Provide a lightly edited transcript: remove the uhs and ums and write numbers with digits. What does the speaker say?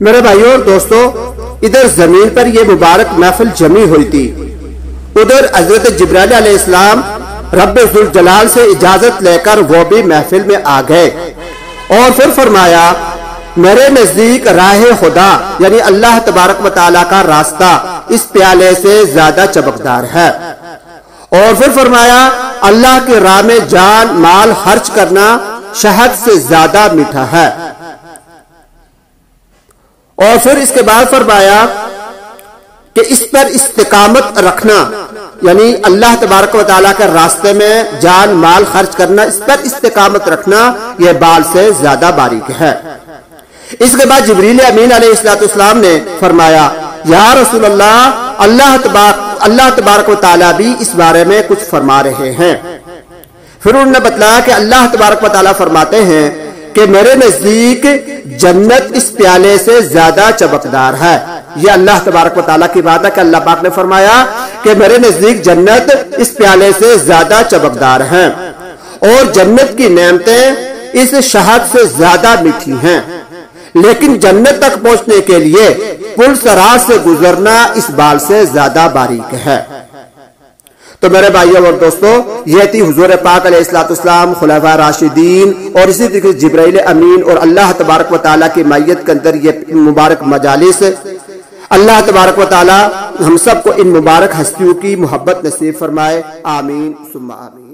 میرے بھائیوں اور دوستوں، ادھر زمین پر یہ مبارک محفل جمی ہوئی تھی، ادھر حضرت جبرائیل علیہ السلام رب ذوالجلال سے اجازت لے کر وہ بھی محفل میں آ گئے اور پھر فرمایا میرے نزدیک راہ خدا یعنی اللہ تبارک و تعالیٰ کا راستہ اس پیالے سے زیادہ چمکدار ہے، اور پھر فرمایا اللہ کی راہ میں جان مال خرچ کرنا شہد سے زیادہ میٹھا ہے، اور پھر اس کے بعد فرمایا کہ اس پر استقامت رکھنا یعنی اللہ تبارک و تعالیٰ کے راستے میں جان مال خرچ کرنا، اس پر استقامت رکھنا یہ بال سے زیادہ باریک ہے۔ اس کے بعد جبریل امین علیہ السلام نے فرمایا یا رسول اللہ تبارک و تعالیٰ بھی اس بارے میں کچھ فرما رہے ہیں۔ پھر انہوں نے بتلایا کہ اللہ تبارک و تعالیٰ فرماتے ہیں کہ میرے نزدیک جنت اس پیالے سے زیادہ چمکدار ہے۔ یہ اللہ تبارک و تعالیٰ کی بات ہے کہ اللہ پاک نے فرمایا کہ میرے نزدیک جنت اس پیالے سے زیادہ چمکدار ہے، اور جنت کی نعمتیں اس شہد سے زیادہ میٹھی ہیں، لیکن جنت تک پہنچنے کے لیے پل صراط سے گزرنا اس بال سے زیادہ باریک ہے۔ تو میرے بھائیوں اور دوستوں، یہ تھی حضور پاک علیہ السلام، خلفاء راشدین اور اسی طریقے جبرائیل امین اور اللہ تبارک و تعالیٰ کی معیت کے اندر یہ مبارک مجالس۔ اللہ تبارک و تعالیٰ ہم سب کو ان مبارک ہستیوں کی محبت نصیب فرمائے، آمین ثم آمین۔